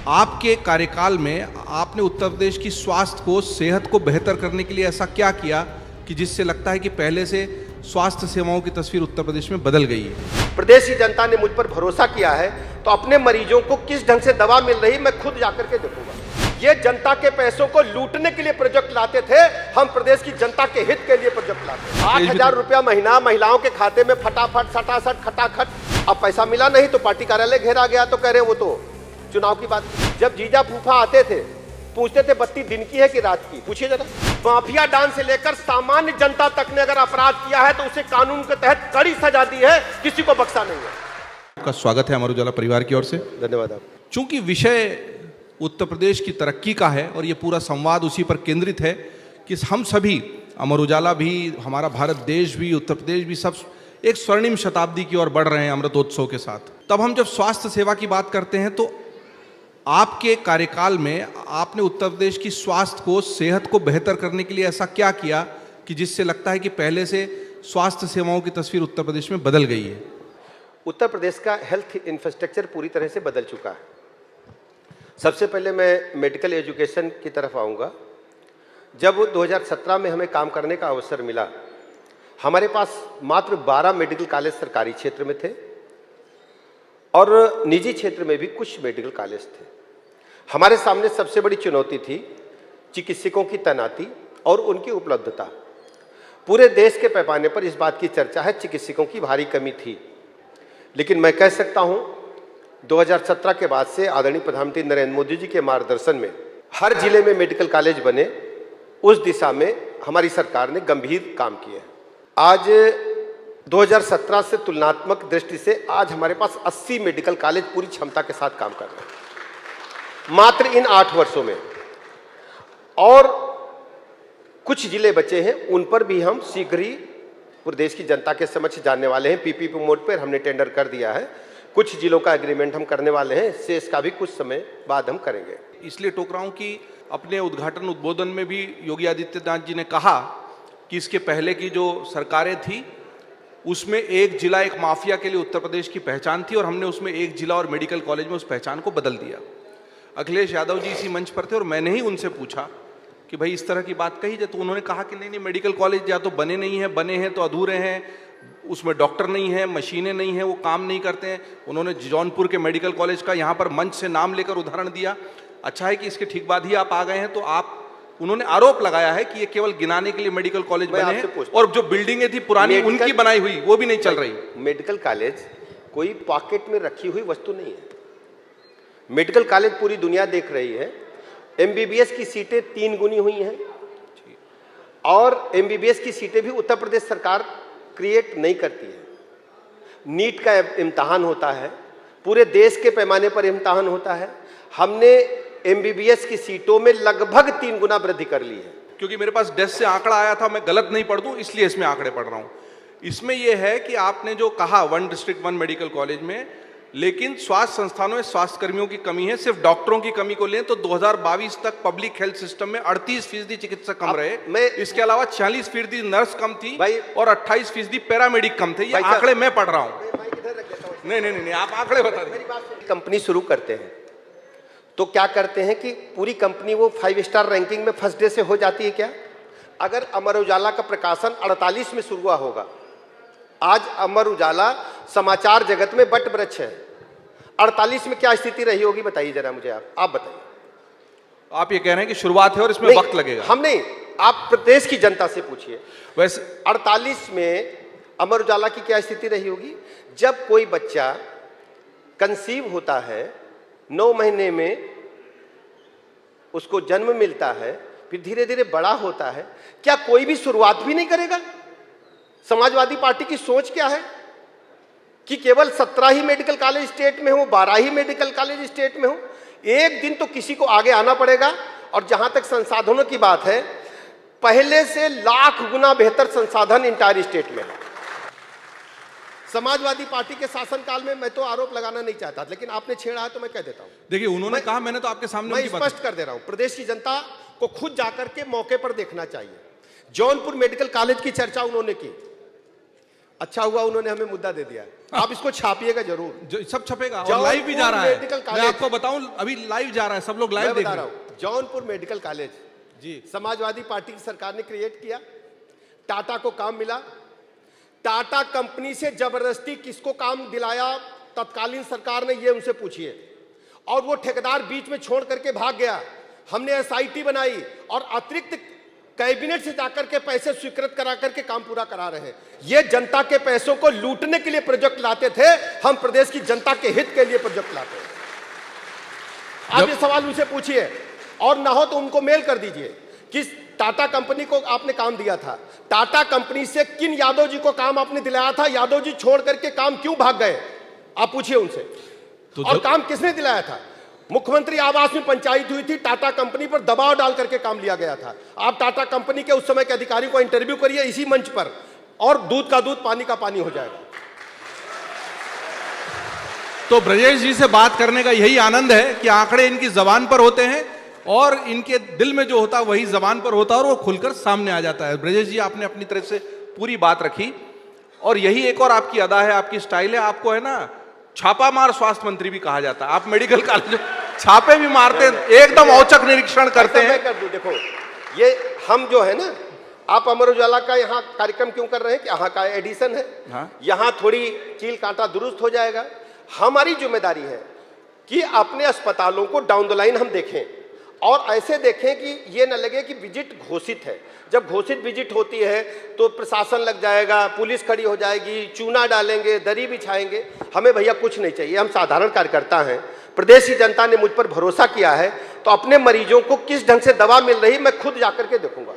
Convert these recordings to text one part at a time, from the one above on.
आपके कार्यकाल में आपने उत्तर प्रदेश की स्वास्थ्य को, सेहत को बेहतर करने के लिए ऐसा क्या किया कि जिससे लगता है कि पहले से स्वास्थ्य सेवाओं की तस्वीर उत्तर प्रदेश में बदल गई है? प्रदेश की जनता ने मुझ पर भरोसा किया है, तो अपने मरीजों को किस ढंग से दवा मिल रही मैं खुद जाकर के देखूंगा। ये जनता के पैसों को लूटने के लिए प्रोजेक्ट लाते थे, हम प्रदेश की जनता के हित के लिए प्रोजेक्ट लाते हैं। 8,000 रुपया महीना महिलाओं के खाते में फटाफट सटासट खटाखट। अब पैसा मिला नहीं तो पार्टी कार्यालय घेरा गया, तो कह रहे वो तो चुनाव की बात। जब जीजा फूफा आते थे पूछते थे बत्ती दिन की है कि रात की, पूछिए जरा। माफिया डांस से लेकर सामान्य जनता तक ने अगर अपराध किया है तो उसे कानून के तहत कड़ी सजा दी है, किसी को बख्शा नहीं है। आपका स्वागत है अमर उजाला परिवार की ओर से। धन्यवाद। आप चूंकि विषय उत्तर प्रदेश की तरक्की का है और ये पूरा संवाद उसी पर केंद्रित है कि हम सभी, अमर उजाला भी, हमारा भारत देश भी, उत्तर प्रदेश भी, सब एक स्वर्णिम शताब्दी की ओर बढ़ रहे हैं अमृतोत्सव के साथ। तब हम जब स्वास्थ्य सेवा की बात करते हैं तो आपके कार्यकाल में आपने उत्तर प्रदेश की स्वास्थ्य को, सेहत को बेहतर करने के लिए ऐसा क्या किया कि जिससे लगता है कि पहले से स्वास्थ्य सेवाओं की तस्वीर उत्तर प्रदेश में बदल गई है? उत्तर प्रदेश का हेल्थ इंफ्रास्ट्रक्चर पूरी तरह से बदल चुका है। सबसे पहले मैं मेडिकल एजुकेशन की तरफ आऊँगा। जब 2017 में हमें काम करने का अवसर मिला, हमारे पास मात्र 12 मेडिकल कॉलेज सरकारी क्षेत्र में थे और निजी क्षेत्र में भी कुछ मेडिकल कॉलेज थे। हमारे सामने सबसे बड़ी चुनौती थी चिकित्सकों की तैनाती और उनकी उपलब्धता। पूरे देश के पैमाने पर इस बात की चर्चा है, चिकित्सकों की भारी कमी थी। लेकिन मैं कह सकता हूं 2017 के बाद से आदरणीय प्रधानमंत्री नरेंद्र मोदी जी के मार्गदर्शन में हर जिले में मेडिकल कॉलेज बने। उस दिशा में हमारी सरकार ने गंभीर काम किए हैं। आज 2017 से तुलनात्मक दृष्टि से आज हमारे पास 80 मेडिकल कॉलेज पूरी क्षमता के साथ काम कर रहे हैं मात्र इन 8 वर्षों में। और कुछ जिले बचे हैं, उन पर भी हम शीघ्र ही प्रदेश की जनता के समक्ष जानने वाले हैं। पीपीपी मोड पर हमने टेंडर कर दिया है, कुछ जिलों का एग्रीमेंट हम करने वाले हैं, शेष का भी कुछ समय बाद हम करेंगे। इसलिए टोक रहा हूं कि अपने उद्घाटन उद्बोधन में भी योगी आदित्यनाथ जी ने कहा कि इसके पहले की जो सरकारें थी उसमें एक जिला एक माफिया के लिए उत्तर प्रदेश की पहचान थी और हमने उसमें एक जिला और मेडिकल कॉलेज में उस पहचान को बदल दिया। अखिलेश यादव जी इसी मंच पर थे और मैंने ही उनसे पूछा कि भाई इस तरह की बात कही जाए, तो उन्होंने कहा कि नहीं, मेडिकल कॉलेज या तो बने नहीं हैं, बने हैं तो अधूरे हैं, उसमें डॉक्टर नहीं है, मशीनें नहीं हैं, वो काम नहीं करते हैं। उन्होंने जौनपुर के मेडिकल कॉलेज का यहाँ पर मंच से नाम लेकर उदाहरण दिया। अच्छा है कि इसके ठीक बाद ही आप आ गए हैं। तो आप, उन्होंने आरोप लगाया है कि ये केवल गिनाने के लिए मेडिकल कॉलेज बने हैं और जो बिल्डिंगें थी पुरानी उनकी बनाई हुई वो भी नहीं चल रही। मेडिकल कॉलेज कोई पॉकेट में रखी हुई वस्तु नहीं है। मेडिकल कॉलेज पूरी दुनिया देख रही है। एमबीबीएस की सीटें 3 गुनी हुई हैं और एमबीबीएस की सीटें भी उत्तर प्रदेश सरकार क्रिएट नहीं करती है। नीट का इम्तहान होता है, पूरे देश के पैमाने पर इम्तहान होता है। हमने एमबीबीएस की सीटों में लगभग 3 गुना वृद्धि कर ली है। क्योंकि मेरे पास डेस्क से आंकड़ा आया था, मैं गलत नहीं पढ़ दूं इसलिए इसमें आंकड़े पढ़ रहा हूं। इसमें यह है कि आपने जो कहा 1 डिस्ट्रिक्ट 1 मेडिकल कॉलेज में, लेकिन स्वास्थ्य संस्थानों में स्वास्थ्य कर्मियों की कमी है। सिर्फ डॉक्टरों की कमी को लें तो 2022 तक पब्लिक हेल्थ सिस्टम में 38% चिकित्सक कम रहे। इसके अलावा 40% नर्स कम थी और 28% पैरामेडिक कम थे। ये आंकड़े मैं पढ़ रहा हूं। नहीं, आप आंकड़े बता दें। कंपनी शुरू करते हैं तो क्या करते हैं कि पूरी कंपनी वो 5 स्टार रैंकिंग में फर्स्ट डे से हो जाती है क्या? अगर अमर उजाला का प्रकाशन 48 में शुरू हुआ होगा, आज अमर उजाला समाचार जगत में बट वृक्ष है। 48 में क्या स्थिति रही होगी बताइए जरा मुझे। आप बताइए। आप ये कह रहे हैं कि शुरुआत है और इसमें वक्त लगेगा? हम नहीं, आप प्रदेश की जनता से पूछिए। वैसे 48 में अमर उजाला की क्या स्थिति रही होगी? जब कोई बच्चा कंसीव होता है, 9 महीने में उसको जन्म मिलता है, फिर धीरे धीरे बड़ा होता है, क्या कोई भी शुरुआत भी नहीं करेगा? समाजवादी पार्टी की सोच क्या है कि केवल 17 ही मेडिकल कॉलेज स्टेट में हो, 12 ही मेडिकल कॉलेज स्टेट में हो? एक दिन तो किसी को आगे आना पड़ेगा। और जहां तक संसाधनों की बात है, पहले से लाख गुना बेहतर संसाधन इंटायर स्टेट में है। समाजवादी पार्टी के शासनकाल में मैं तो आरोप लगाना नहीं चाहता, लेकिन आपने छेड़ा है तो मैं कह देता हूं। देखिए, उन्होंने कहा, मैंने तो आपके सामने मैं स्पष्ट कर दे रहा हूं। प्रदेश की जनता को खुद जाकर के मौके पर देखना चाहिए। जौनपुर मेडिकल कॉलेज की चर्चा उन्होंने की। अच्छा हुआ उन्होंने हमें मुद्दा दे दिया। आप इसको छापिएगा जरूर, जो सब छपेगा और जौनपुर लाइव भी जा रहा है। मेडिकल मैं कॉलेज, आपको बताऊं अभी लाइव जा रहा है, सब लोग लाइव मैं देख बता रहे रहा हैं। हूं, जौनपुर मेडिकल कॉलेज जी, समाजवादी पार्टी की सरकार ने क्रिएट किया, टाटा को काम मिला। टाटा कंपनी से जबरदस्ती किसको काम दिलाया तत्कालीन सरकार ने, ये उनसे पूछिए। और वो ठेकेदार बीच में छोड़ करके भाग गया। हमने एसआईटी बनाई और अतिरिक्त कैबिनेट से जाकर के पैसे स्वीकृत करा करके काम पूरा करा रहे हैं। ये जनता के पैसों को लूटने के लिए प्रोजेक्ट लाते थे, हम प्रदेश की जनता के हित के लिए प्रोजेक्ट लाते हैं। आप ये सवाल उनसे पूछिए, और ना हो तो उनको मेल कर दीजिए। किस टाटा कंपनी को आपने काम दिया था, टाटा कंपनी से किन यादव जी को काम आपने दिलाया था, यादव जी छोड़ करके काम क्यों भाग गए, आप पूछिए उनसे। और काम किसने दिलाया था? मुख्यमंत्री आवास में पंचायत हुई थी, टाटा कंपनी पर दबाव डाल करके काम लिया गया था। आप टाटा कंपनी के उस समय के अधिकारी को इंटरव्यू करिए इसी मंच पर, और दूध का दूध पानी का पानी हो जाएगा। तो ब्रजेश जी से बात करने का यही आनंद है कि आंकड़े इनकी जबान पर होते हैं और इनके दिल में जो होता है वही जबान पर होता है और वो खुलकर सामने आ जाता है। ब्रजेश जी आपने अपनी तरफ से पूरी बात रखी, और यही एक और आपकी अदा है, आपकी स्टाइल है। आपको है ना छापामार स्वास्थ्य मंत्री भी कहा जाता है। आप मेडिकल कॉलेज छापे भी मारते हैं, एकदम औचक निरीक्षण करते हैं। मैं कर दूं, देखो ये हम जो है ना, आप अमर उजाला का यहाँ कार्यक्रम क्यों कर रहे हैं कि यहाँ का एडिशन है, हाँ? यहाँ थोड़ी कील कांटा दुरुस्त हो जाएगा। हमारी जिम्मेदारी है कि अपने अस्पतालों को डाउन द लाइन हम देखें, और ऐसे देखें कि ये न लगे कि विजिट घोषित है। जब घोषित विजिट होती है तो प्रशासन लग जाएगा, पुलिस खड़ी हो जाएगी, चूना डालेंगे, दरी बिछाएंगे। हमें भैया कुछ नहीं चाहिए, हम साधारण कार्यकर्ता हैं। प्रदेश की जनता ने मुझ पर भरोसा किया है, तो अपने मरीजों को किस ढंग से दवा मिल रही मैं खुद जाकर के देखूंगा।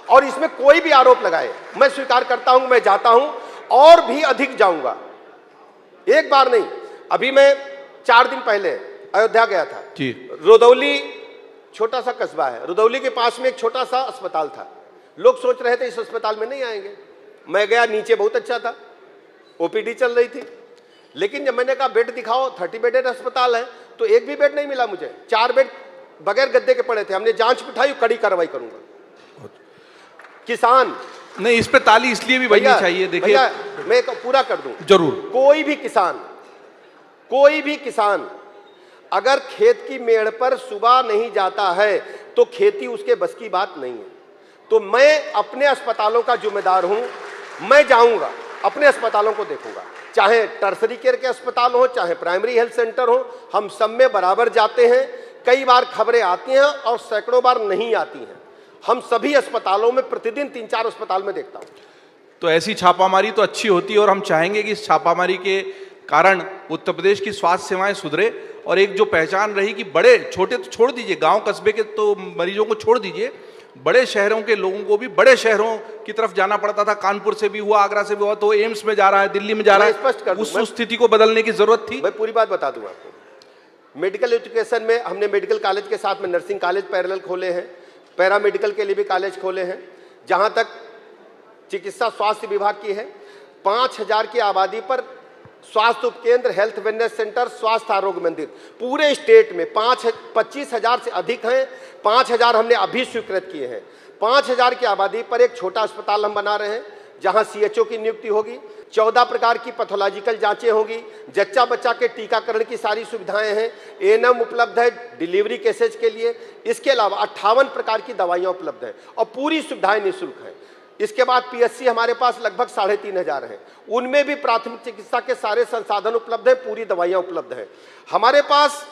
और इसमें कोई भी आरोप लगाए मैं स्वीकार करता हूं, मैं जाता हूं और भी अधिक जाऊंगा। एक बार नहीं, अभी मैं 4 दिन पहले अयोध्या गया था। रुदौली छोटा सा कस्बा है, रुदौली के पास में एक छोटा सा अस्पताल था। लोग सोच रहे थे इस अस्पताल में नहीं आएंगे। मैं गया, नीचे बहुत अच्छा था, ओपीडी चल रही थी। लेकिन जब मैंने कहा बेड दिखाओ, 30 बेडेड अस्पताल है, तो एक भी बेड नहीं मिला मुझे। 4 बेड बगैर गद्दे के पड़े थे। हमने जांच बिठाई, कड़ी कार्रवाई करूंगा। किसान नहीं, इस पे ताली इसलिए भी बजनी चाहिए। देखिए मैं पूरा कर दूं, जरूर। कोई भी किसान अगर खेत की मेड़ पर सुबह नहीं जाता है तो खेती उसके बस की बात नहीं है। तो मैं अपने अस्पतालों का जिम्मेदार हूं, मैं जाऊंगा, अपने अस्पतालों को देखूंगा, चाहे टर्सरी केयर के अस्पताल हो, चाहे प्राइमरी हेल्थ सेंटर हो, हम सब में बराबर जाते हैं। कई बार खबरें आती हैं और सैकड़ों बार नहीं आती हैं। हम सभी अस्पतालों में प्रतिदिन 3-4 अस्पताल में देखता हूं। तो ऐसी छापामारी तो अच्छी होती है, और हम चाहेंगे कि इस छापामारी के कारण उत्तर प्रदेश की स्वास्थ्य सेवाएं सुधरे, और एक जो पहचान रही कि बड़े छोटे तो छोड़ दीजिए, गांव कस्बे के तो मरीजों को छोड़ दीजिए, बड़े शहरों के लोगों को भी बड़े शहरों की तरफ जाना पड़ता था। कानपुर से भी हुआ, आगरा से भी हुआ, तो एम्स में जा रहा है, दिल्ली में जा रहा है। उस स्थिति को बदलने की जरूरत थी। मैं पूरी बात बता दूं आपको। मेडिकल एजुकेशन में हमने मेडिकल कॉलेज के साथ में नर्सिंग कॉलेज पैरेलल खोले हैं, पैरा मेडिकल के लिए भी कॉलेज खोले हैं। जहां तक चिकित्सा स्वास्थ्य विभाग की है, 5000 की आबादी पर स्वास्थ्य उपकेंद्र, हेल्थ वेलनेस सेंटर, स्वास्थ्य आरोग्य मंदिर पूरे स्टेट में 25,000 से अधिक हैं। 5,000 हमने अभी स्वीकृत किए हैं। 5,000 की आबादी पर एक छोटा अस्पताल हम बना रहे हैं, जहां सीएचओ की नियुक्ति होगी, 14 प्रकार की पैथोलॉजिकल जांचें होगी, जच्चा बच्चा के टीकाकरण की सारी सुविधाएं हैं, एएनएम उपलब्ध है डिलीवरी केसेज के लिए। इसके अलावा 58 प्रकार की दवाइयां उपलब्ध हैं और पूरी सुविधाएं निःशुल्क हैं। इसके बाद पीएचसी हमारे पास लगभग 3,500 हैं, उनमें भी प्राथमिक चिकित्सा के सारे संसाधन उपलब्ध है, पूरी दवाइयां उपलब्ध है। हमारे पास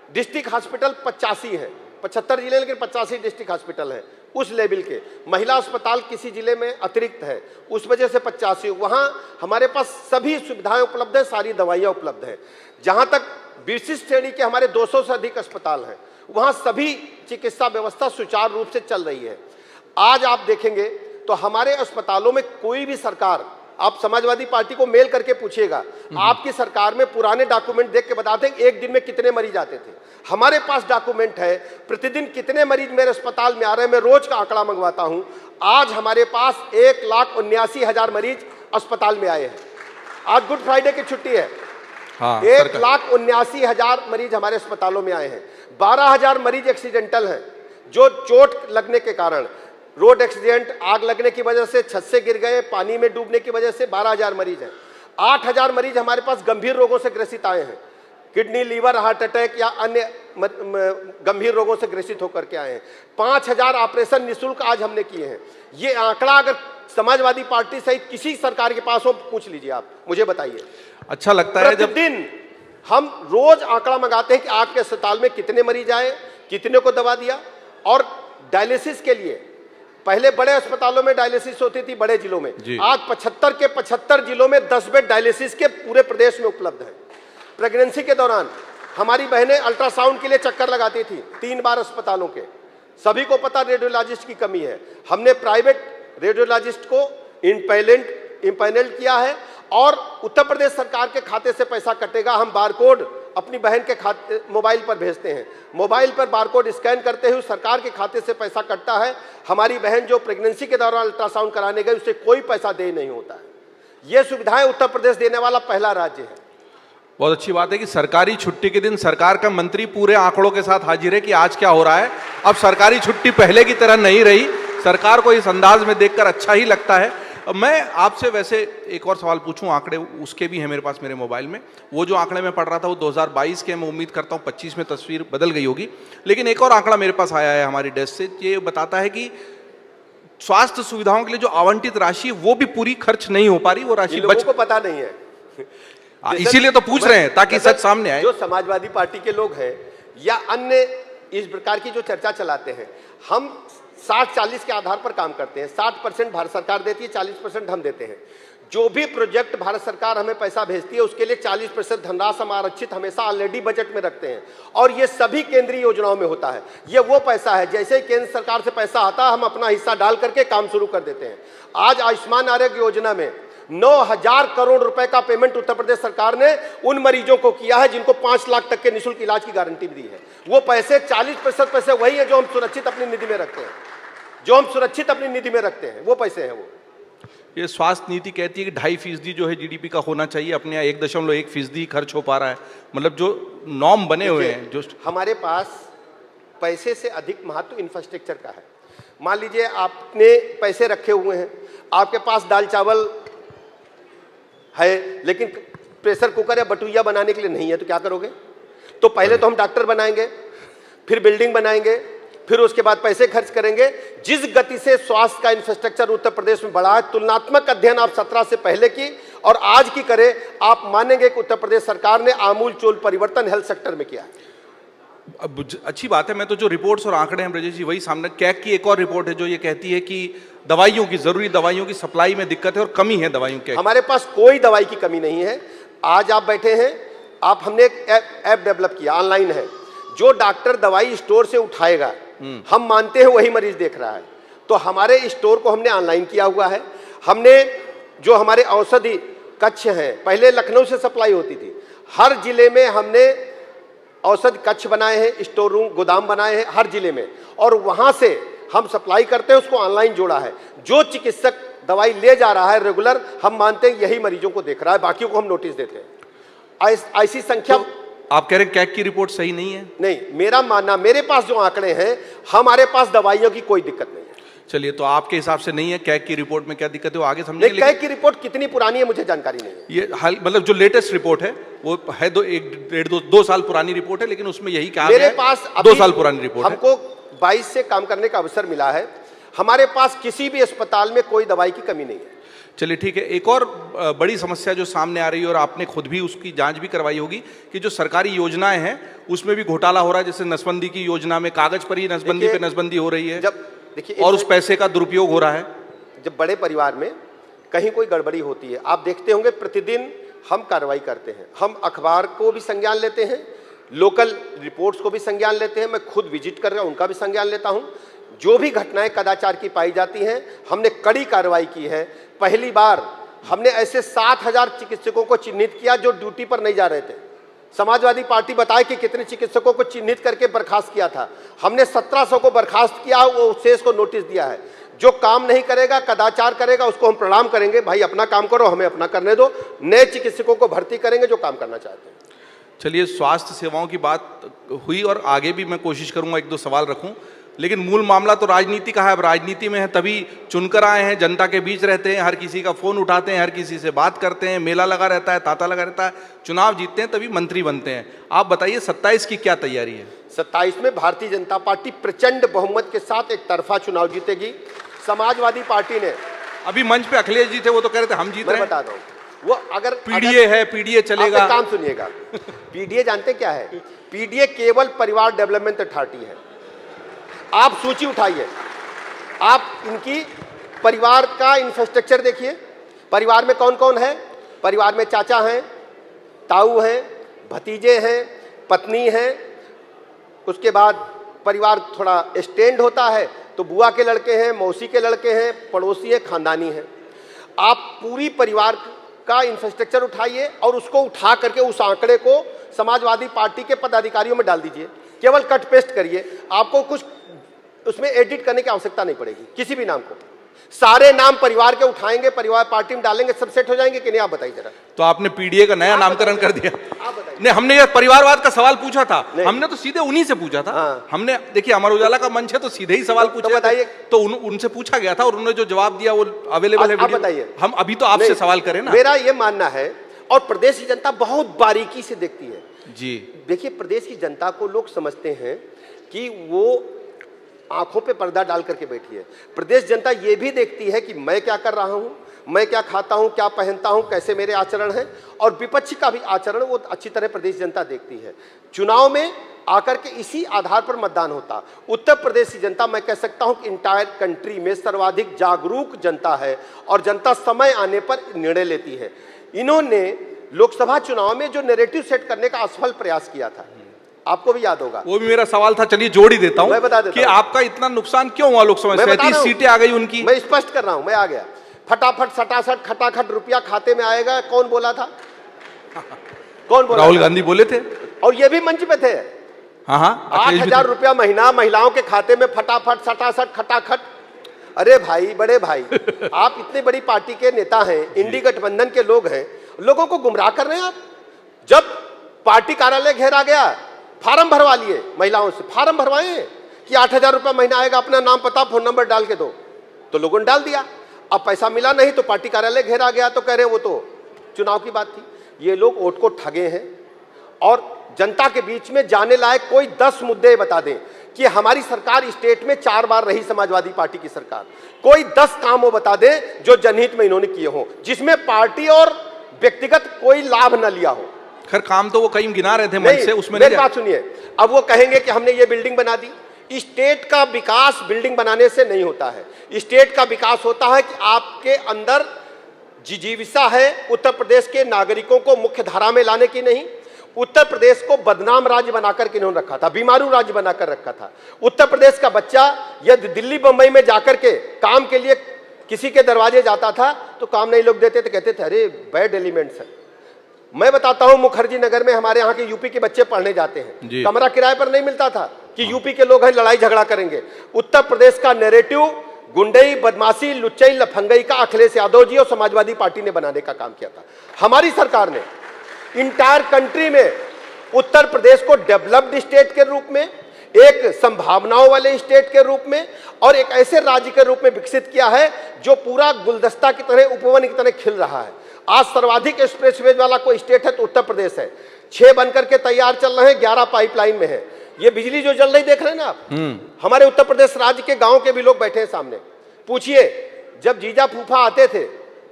डिस्ट्रिक्ट हॉस्पिटल 85 है, 75 जिले लेकिन 85 डिस्ट्रिक्ट हॉस्पिटल है उस लेवल के। महिला अस्पताल किसी जिले में अतिरिक्त है, उस वजह से 85। वहाँ हमारे पास सभी सुविधाएं उपलब्ध है, सारी दवाइयाँ उपलब्ध है। जहाँ तक विशिष्ट श्रेणी के हमारे 200 से अधिक अस्पताल हैं, वहाँ सभी चिकित्सा व्यवस्था सुचारू रूप से चल रही है। आज आप देखेंगे तो हमारे अस्पतालों में कोई भी सरकार, आप समाजवादी पार्टी को मेल करके पूछिएगा, आपकी सरकार में पुराने डॉक्यूमेंट देख के बताते हैं एक दिन में कितने मरीज आते थे। हमारे पास डॉक्यूमेंट है, प्रतिदिन कितने मरीज मेरे अस्पताल में आ रहे हैं, मैं रोज का आंकड़ा मंगवाता हूं। आज हमारे पास 1,79,000 मरीज अस्पताल में आए हैं। आज गुड फ्राइडे की छुट्टी है। 1,79,000 मरीज हमारे अस्पतालों में आए हैं। 12,000 मरीज एक्सीडेंटल हैं, जो चोट लगने के कारण रोड एक्सीडेंट, आग लगने की वजह से छत से गिर गए, पानी में डूबने की वजह से 12,000 मरीज हैं। 8,000 मरीज हमारे पास गंभीर रोगों से ग्रसित आए हैं, किडनी, लीवर, हार्ट अटैक या अन्य गंभीर रोगों से ग्रसित होकर के आए हैं। 5,000 ऑपरेशन निःशुल्क आज हमने किए हैं। ये आंकड़ा अगर समाजवादी पार्टी सहित किसी सरकार के पास हो, पूछ लीजिए, आप मुझे बताइए। अच्छा लगता है जब प्रतिदिन हम रोज आंकड़ा मंगाते हैं कि आपके अस्पताल में कितने मरीज आए, कितने को दवा दिया। और डायलिसिस के लिए पहले बड़े अस्पतालों में डायलिसिस होती थी, बड़े जिलों में, आज 75 के 75 जिलों में 10 बेड डायलिसिस के पूरे प्रदेश में उपलब्ध है। प्रेगनेंसी के दौरान हमारी बहनें अल्ट्रासाउंड के लिए चक्कर लगाती थी 3 बार अस्पतालों के। सभी को पता रेडियोलॉजिस्ट की कमी है, हमने प्राइवेट रेडियोलॉजिस्ट को इम्पैनल किया है और उत्तर प्रदेश सरकार के खाते से पैसा कटेगा। हम बारकोड अपनी बहन के खाते मोबाइल पर भेजते हैं, मोबाइल पर बारकोड स्कैन करते हुए सरकार के खाते से पैसा कटता है। हमारी बहन जो प्रेगनेंसी के दौरान अल्ट्रासाउंड कराने गई, उसे कोई पैसा दे नहीं होता है। ये सुविधाएं उत्तर प्रदेश देने वाला पहला राज्य है। बहुत अच्छी बात है कि सरकारी छुट्टी के दिन सरकार का मंत्री पूरे आंकड़ों के साथ हाजिर है कि आज क्या हो रहा है। अब सरकारी छुट्टी पहले की तरह नहीं रही, सरकार को इस अंदाज में देखकर अच्छा ही लगता है। मैं आपसे वैसे एक और सवाल पूछूं, आंकड़े उसके भी हैं मेरे पास मेरे मोबाइल में। वो जो आंकड़े मैं पढ़ रहा था वो 2022 के, मैं उम्मीद करता हूं 25 में तस्वीर बदल गई होगी। लेकिन एक और आंकड़ा मेरे पास आया है हमारी डेस्क से, ये बताता है कि स्वास्थ्य सुविधाओं के लिए जो आवंटित राशि वो भी पूरी खर्च नहीं हो पा रही, वो राशि लोगों को पता नहीं है। इसीलिए तो पूछ रहे हैं ताकि सच सामने आए। जो समाजवादी पार्टी के लोग हैं या अन्य इस प्रकार की जो चर्चा चलाते हैं, हम 60-40 के आधार पर काम करते हैं। 60% भारत सरकार देती है, 40% हम देते हैं। जो भी प्रोजेक्ट भारत सरकार हमें पैसा भेजती है उसके लिए 40% धनराशि हम आरक्षित हमेशा ऑलरेडी बजट में रखते हैं और ये सभी केंद्रीय योजनाओं में होता है। ये वो पैसा है, जैसे ही केंद्र सरकार से पैसा आता है हम अपना हिस्सा डाल करके काम शुरू कर देते हैं। आज आयुष्मान आरोग्य योजना में 9,000 करोड़ रुपए का पेमेंट उत्तर प्रदेश सरकार ने उन मरीजों को किया है जिनको 5 लाख तक के निःशुल्क इलाज की गारंटी दी है। वो पैसे 40% पैसे वही है जो हम सुरक्षित अपनी निधि में रखते हैं, वो पैसे हैं। वो ये स्वास्थ्य नीति कहती है कि 2.5% जो है जीडीपी का होना चाहिए, अपने यहाँ 1.1% खर्च हो पा रहा है। मतलब जो नॉर्म बने हुए हैं, जो हमारे पास पैसे से अधिक महत्व इंफ्रास्ट्रक्चर का है। मान लीजिए आपने पैसे रखे हुए हैं, आपके पास दाल चावल है लेकिन प्रेशर कुकर या बटुइया बनाने के लिए नहीं है, तो क्या करोगे? तो पहले तो हम डॉक्टर बनाएंगे, फिर बिल्डिंग बनाएंगे, फिर उसके बाद पैसे खर्च करेंगे। जिस गति से स्वास्थ्य का इंफ्रास्ट्रक्चर उत्तर प्रदेश में बढ़ा है, तुलनात्मक अध्ययन आप 17 से पहले की और आज की करें, आप मानेंगे कि उत्तर प्रदेश सरकार ने आमूलचूल परिवर्तन हेल्थ सेक्टर में किया है। अब अच्छी बात है। मैं तो जो रिपोर्ट्स और आंकड़े हैं ब्रजेश जी वही सामने, कैग की एक और रिपोर्ट है जो ये कहती है कि दवाइयों की, जरूरी दवाइयों की सप्लाई में दिक्कत है और कमी है दवाइयों की। हमारे पास कोई दवाई की कमी नहीं है। आज आप बैठे हैं, हमने एक ऐप डेवलप किया, ऑनलाइन है, जो डॉक्टर दवाई स्टोर से उठाएगा, हम मानते हैं वही मरीज देख रहा है। तो हमारे स्टोर को हमने ऑनलाइन किया हुआ है। हमने जो हमारे औषधि कक्ष हैं, पहले लखनऊ से सप्लाई होती थी, हर जिले में हमने औषध कक्ष बनाए हैं, स्टोर रूम, गोदाम बनाए हैं हर जिले में, और वहां से हम सप्लाई करते हैं, उसको ऑनलाइन जोड़ा है। जो चिकित्सक दवाई ले जा रहा है रेगुलर, हम मानते हैं यही मरीजों को देख रहा है, बाकियों को हम नोटिस देते हैं। ऐसी संख्या तो आप कह रहे हैं कैग की रिपोर्ट सही नहीं है? नहीं, मेरा मानना, मेरे पास जो आंकड़े हैं, हमारे पास दवाइयों की कोई दिक्कत नहीं है। चलिए, तो आपके हिसाब से नहीं है, कैग की रिपोर्ट में क्या दिक्कत है वो आगे समझेंगे। कैग की रिपोर्ट कितनी पुरानी है मुझे जानकारी नहीं है। ये हाल मतलब जो लेटेस्ट रिपोर्ट है वो है 2 साल पुरानी रिपोर्ट है, लेकिन उसमें यही कहा मेरे पास 2 साल पुरानी रिपोर्ट है। हमको 22 से काम करने का अवसर मिला है। हमारे पास किसी भी अस्पताल में कोई दवाई की कमी नहीं है। चलिए ठीक है। एक और बड़ी समस्या जो सामने आ रही है और आपने खुद भी उसकी जांच भी करवाई होगी कि जो सरकारी योजनाएं हैं उसमें भी घोटाला हो रहा है। जैसे नसबंदी की योजना में कागज पर ही नसबंदी पे नसबंदी हो रही है, देखिए, और उस पैसे का दुरुपयोग हो रहा है। जब बड़े परिवार में कहीं कोई गड़बड़ी होती है, आप देखते होंगे प्रतिदिन हम कार्रवाई करते हैं। हम अखबार को भी संज्ञान लेते हैं, लोकल रिपोर्ट्स को भी संज्ञान लेते हैं, मैं खुद विजिट कर रहा हूं, उनका भी संज्ञान लेता हूं। जो भी घटनाएं कदाचार की पाई जाती हैं, हमने कड़ी कार्रवाई की है। पहली बार हमने ऐसे 7,000 चिकित्सकों को चिन्हित किया जो ड्यूटी पर नहीं जा रहे थे। समाजवादी पार्टी बताए कि कितने चिकित्सकों को चिन्हित करके बर्खास्त किया था, हमने 1700 को बर्खास्त किया, वो शेष को नोटिस दिया है। जो काम नहीं करेगा, कदाचार करेगा, उसको हम प्रणाम करेंगे, भाई अपना काम करो, हमें अपना करने दो। नए चिकित्सकों को भर्ती करेंगे जो काम करना चाहते हैं। चलिए, स्वास्थ्य सेवाओं की बात हुई और आगे भी मैं कोशिश करूंगा 1-2 सवाल रखूं। लेकिन मूल मामला तो राजनीति का है। अब राजनीति में है तभी चुनकर आए हैं, जनता के बीच रहते हैं, हर किसी का फोन उठाते हैं, हर किसी से बात करते हैं, मेला लगा रहता है, तांता लगा रहता है, चुनाव जीतते हैं तभी मंत्री बनते हैं। आप बताइए 27 की क्या तैयारी है? 27 में भारतीय जनता पार्टी प्रचंड बहुमत के साथ एक तरफा चुनाव जीतेगी। समाजवादी पार्टी ने, अभी मंच पे अखिलेश जी थे, वो तो कह रहे थे हम जीत रहे मैं हैं। बता दूं, वो अगर पीडीए है, पीडीए चलेगा। आप एक काम सुनिएगा, पीडीए जानते क्या है? पीडीए केवल परिवार डेवलपमेंट अथॉरिटी है। आप सूची उठाइए, आप इनकी परिवार का इंफ्रास्ट्रक्चर देखिए, परिवार में कौन कौन है। परिवार में चाचा हैं, ताऊ हैं, भतीजे हैं, पत्नी हैं, उसके बाद परिवार थोड़ा एक्सटेंड होता है तो बुआ के लड़के हैं, मौसी के लड़के हैं, पड़ोसी है, खानदानी है। आप पूरी परिवार का इंफ्रास्ट्रक्चर उठाइए और उसको उठा करके उस आंकड़े को समाजवादी पार्टी के पदाधिकारियों में डाल दीजिए, केवल कट पेस्ट करिए, आपको कुछ उसमें एडिट करने की आवश्यकता नहीं पड़ेगी। किसी भी नाम को, सारे नाम परिवार के उठाएंगे, परिवार पार्टी में डालेंगे, सब सेट हो जाएंगे कि नहीं? आप बताइए जरा। तो आपने पीडीए का नया नामकरण कर दिया। आप बताइए। नहीं, हमने ये परिवारवाद का सवाल पूछा था, हमने तो सीधे उन्हीं से पूछा था। हाँ। हमने देखिए अमर उजाला का मंच है तो सीधे ही सवाल पूछे, बताइए। तो उनसे पूछा गया था और उन्होंने जो जवाब दिया वो अवेलेबल है। आप बताइए। हम अभी तो आपसे सवाल करें ना। मेरा ये मानना है, और प्रदेश की जनता बहुत बारीकी से देखती है जी। देखिए, प्रदेश की जनता को लोग समझते हैं कि वो आंखों पे पर्दा डाल करके बैठी है। प्रदेश जनता ये भी देखती है कि मैं क्या कर रहा हूं, मैं क्या खाता हूं, क्या पहनता हूं, कैसे मेरे आचरण हैं, और विपक्ष का भी आचरण वो अच्छी तरह प्रदेश जनता देखती है। चुनाव में आकर के इसी आधार पर मतदान होता। उत्तर प्रदेश की जनता, मैं कह सकता हूं कि इंटायर कंट्री में सर्वाधिक जागरूक जनता है और जनता समय आने पर निर्णय लेती है। इन्होंने लोकसभा चुनाव में जो नैरेटिव सेट करने का असफल प्रयास किया था, आपको भी याद होगा। वो भी मेरा सवाल था, चलिए जोड़ ही देता हूं। मैं बता देता कि आपका इतना नुकसान क्यों हुआ लोकसभा में? 37 सीटें आ गई उनकी। मैं स्पष्ट कर रहा हूं, मैं आ गया। फटाफट सटासट खटाखट रुपया खाते में आएगा, कौन बोला था? कौन बोला? राहुल गांधी बोले थे, और ये भी मंच पे थे। हाँ, 8,000 रुपया महीना महिलाओं के खाते में, फटाफट सटासट खटाखट। अरे भाई, बड़े भाई, आप इतने बड़ी पार्टी के नेता हैं, इंडी गठबंधन के लोग हैं, लोगों को गुमराह कर रहे हैं आप। जब पार्टी कार्यालय घेरा गया, फार्म भरवा लिए महिलाओं से, फार्म भरवाए कि 8,000 रुपया महीना आएगा, अपना नाम पता फोन नंबर डाल के दो, तो लोगों ने डाल दिया। अब पैसा मिला नहीं तो पार्टी कार्यालय घेरा गया, तो कह रहे वो तो चुनाव की बात थी। ये लोग वोट को ठगे हैं। और जनता के बीच में जाने लायक कोई 10 मुद्दे बता दें कि हमारी सरकार स्टेट में 4 बार रही, समाजवादी पार्टी की सरकार, कोई 10 काम वो बता दें जो जनहित में इन्होंने किए हों, जिसमें पार्टी और व्यक्तिगत कोई लाभ न लिया हो। खैर काम तो वो कहीं गिना रहे थे मंच से, उसमें मेरी बात सुनिए। अब वो कहेंगे कि हमने ये बिल्डिंग बना दी। स्टेट का विकास बिल्डिंग बनाने से नहीं होता है। स्टेट का विकास होता है कि आपके अंदर जिजीविका है उत्तर प्रदेश के नागरिकों को मुख्य धारा में लाने की नहीं। उत्तर प्रदेश को बदनाम राज्य बनाकर के इन्होंने रखा था, बीमारू राज्य बनाकर रखा था। उत्तर प्रदेश का बच्चा यदि दिल्ली बंबई में जाकर के काम के लिए किसी के दरवाजे जाता था तो काम नहीं लोग देते थे, कहते थे अरे बैड एलिमेंट्स है। मैं बताता हूं, मुखर्जी नगर में हमारे यहाँ के यूपी के बच्चे पढ़ने जाते हैं, कमरा किराए पर नहीं मिलता था कि यूपी के लोग हैं लड़ाई झगड़ा करेंगे। उत्तर प्रदेश का नैरेटिव गुंडई, बदमाशी, लुच्चई, लफंगई का अखिलेश यादव जी और समाजवादी पार्टी ने बनाने का काम किया था। हमारी सरकार ने इंटायर कंट्री में उत्तर प्रदेश को डेवलप्ड स्टेट के रूप में, एक संभावनाओं वाले स्टेट के रूप में और एक ऐसे राज्य के रूप में विकसित किया है जो पूरा गुलदस्ता की तरह, उपवन की तरह खिल रहा है। आज सर्वाधिक एक्सप्रेसवे वाला कोई स्टेट है तो उत्तर प्रदेश है। 6 बनकर के तैयार चल रहे हैं, 11 पाइपलाइन में है। ये बिजली जो जल रही देख रहे हैं ना आप, हमारे उत्तर प्रदेश राज्य के गांव के भी लोग बैठे हैं सामने। पूछिए, जब जीजा फूफा आते थे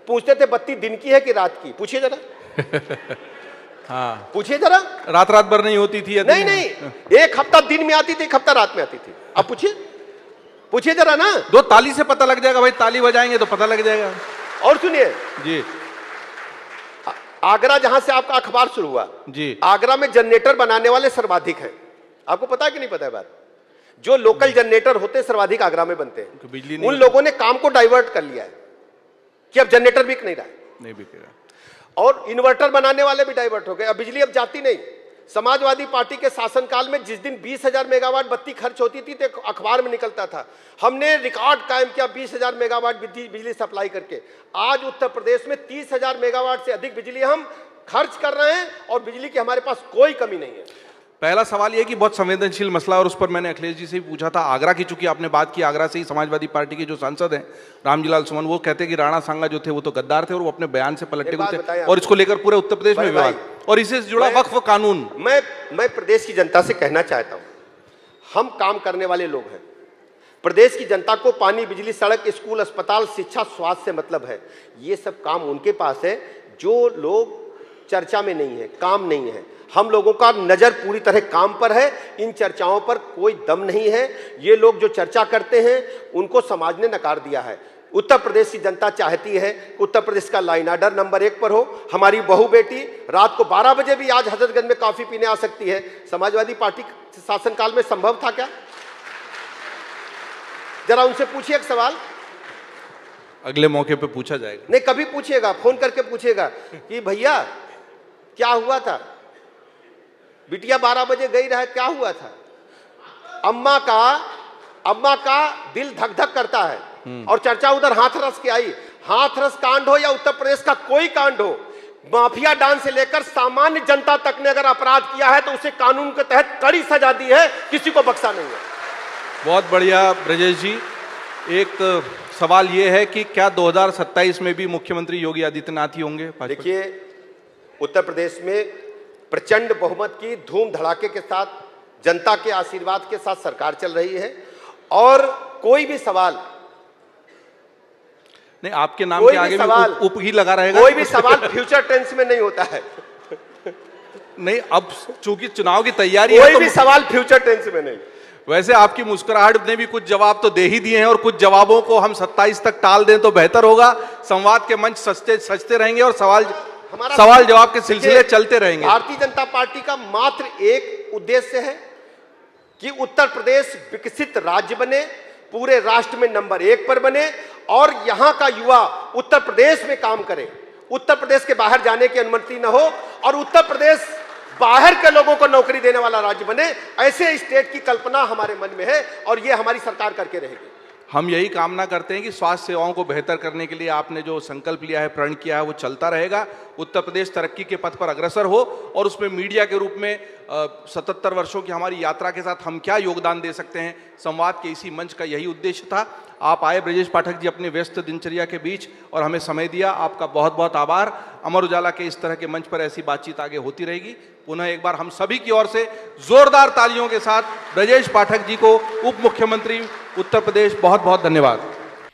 पूछते थे बत्ती दिन की है कि रात की? पूछिए जरा। हाँ, पूछिए जरा। रात रात भर नहीं होती थी? नहीं नहीं, एक हफ्ता दिन में आती थी, एक हफ्ता रात में आती थी। अब पूछिए, पूछिए जरा ना। 2 ताली से पता लग जाएगा भाई, ताली बजाएंगे तो पता लग जाएगा। और सुनिए जी, आगरा जहां से आपका अखबार शुरू हुआ जी, आगरा में जनरेटर बनाने वाले सर्वाधिक हैं। आपको पता है कि नहीं पता है बात? जो लोकल जनरेटर होते हैं सर्वाधिक आगरा में बनते हैं। बिजली नहीं उन लोगों ने काम को डाइवर्ट कर लिया है कि अब जनरेटर बिक नहीं रहा है, नहीं बिकेगा। और इन्वर्टर बनाने वाले भी डाइवर्ट हो गए। अब बिजली अब जाती नहीं। समाजवादी पार्टी के शासनकाल में जिस दिन 20,000 मेगावाट बत्ती खर्च होती थी तो अखबार में निकलता था, हमने रिकॉर्ड कायम किया 20,000 मेगावाट बिजली सप्लाई करके। आज उत्तर प्रदेश में 30,000 मेगावाट से अधिक बिजली हम खर्च कर रहे हैं और बिजली की हमारे पास कोई कमी नहीं है। पहला सवाल ये कि बहुत संवेदनशील मसला और उस पर मैंने अखिलेश जी से भी पूछा था। आगरा की चूंकि आपने बात की, आगरा से ही समाजवादी पार्टी के जो सांसद हैं रामजीलाल सुमन, वो कहते हैं कि राणा सांगा जो थे वो तो गद्दार थे और वो अपने बयान से पलटे हुए थे और इसको लेकर पूरे उत्तर प्रदेश में विवाद, और इससे जुड़ा वक्फ कानून। मैं प्रदेश की जनता से कहना चाहता हूं, हम काम करने वाले लोग हैं। प्रदेश की जनता को पानी, बिजली, सड़क, स्कूल, अस्पताल, शिक्षा, स्वास्थ्य से मतलब है। ये सब काम उनके पास है जो लोग चर्चा में नहीं है, काम नहीं है। हम लोगों का नजर पूरी तरह काम पर है, इन चर्चाओं पर कोई दम नहीं है। ये लोग जो चर्चा करते हैं उनको समाज ने नकार दिया है। उत्तर प्रदेश की जनता चाहती है कि उत्तर प्रदेश का लाइन ऑर्डर नंबर 1 पर हो। हमारी बहू बेटी रात को 12 बजे भी आज हजरतगंज में कॉफी पीने आ सकती है। समाजवादी पार्टी शासनकाल में संभव था क्या? जरा उनसे पूछिए एक सवाल। अगले मौके पे पूछा जाएगा। नहीं, कभी पूछिएगा, फोन करके पूछिएगा कि भैया क्या हुआ था, बिटिया 12 बजे गई रहा, क्या हुआ था? अम्मा का दिल धक धक करता है। और चर्चा उधर हाथरस की आई। हाथरस कांड हो या उत्तर प्रदेश का कोई कांड हो, माफिया डॉन से लेकर सामान्य जनता तक ने अगर अपराध किया है तो उसे कानून के तहत कड़ी सजा दी है, किसी को बख्शा नहीं है। बहुत बढ़िया ब्रजेश जी। एक सवाल ये है कि क्या 2027 में भी मुख्यमंत्री योगी आदित्यनाथ ही होंगे? देखिए, उत्तर प्रदेश में प्रचंड बहुमत की धूम धड़ाके के साथ, जनता के आशीर्वाद के साथ सरकार चल रही है और कोई भी सवाल नहीं, आपके नाम के आगे भी उप ही लगा रहेगा। कोई भी सवाल फ्यूचर टेंस में नहीं होता है। नहीं, अब चूंकि चुनाव की तैयारी है, कोई भी सवाल फ्यूचर टेंस में नहीं। वैसे आपकी मुस्कुराहट ने भी कुछ जवाब तो दे ही दिए हैं और कुछ जवाबों को हम 27 तक टाल दें तो बेहतर होगा। संवाद के मंच सजते रहेंगे और सवाल जवाब के सिलसिले चलते रहेंगे। भारतीय जनता पार्टी का मात्र एक उद्देश्य है कि उत्तर प्रदेश विकसित राज्य बने, पूरे राष्ट्र में नंबर 1 पर बने और यहां का युवा उत्तर प्रदेश में काम करे, उत्तर प्रदेश के बाहर जाने की अनुमति न हो और उत्तर प्रदेश बाहर के लोगों को नौकरी देने वाला राज्य बने। ऐसे स्टेट की कल्पना हमारे मन में है और ये हमारी सरकार करके रहेगी। हम यही कामना करते हैं कि स्वास्थ्य सेवाओं को बेहतर करने के लिए आपने जो संकल्प लिया है, प्रण किया है, वो चलता रहेगा। उत्तर प्रदेश तरक्की के पथ पर अग्रसर हो और उसमें मीडिया के रूप में 77 वर्षों की हमारी यात्रा के साथ हम क्या योगदान दे सकते हैं, संवाद के इसी मंच का यही उद्देश्य था। आप आए ब्रजेश पाठक जी अपने व्यस्त दिनचर्या के बीच और हमें समय दिया, आपका बहुत बहुत आभार। अमर उजाला के इस तरह के मंच पर ऐसी बातचीत आगे होती रहेगी। पुनः एक बार हम सभी की ओर से जोरदार तालियों के साथ ब्रजेश पाठक जी को उप मुख्यमंत्री उत्तर प्रदेश बहुत बहुत धन्यवाद।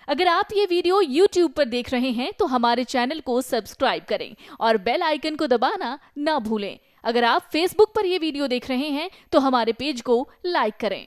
अगर आप ये वीडियो YouTube पर देख रहे हैं तो हमारे चैनल को सब्सक्राइब करें और बेल आइकन को दबाना ना भूलें। अगर आप Facebook पर ये वीडियो देख रहे हैं तो हमारे पेज को लाइक करें।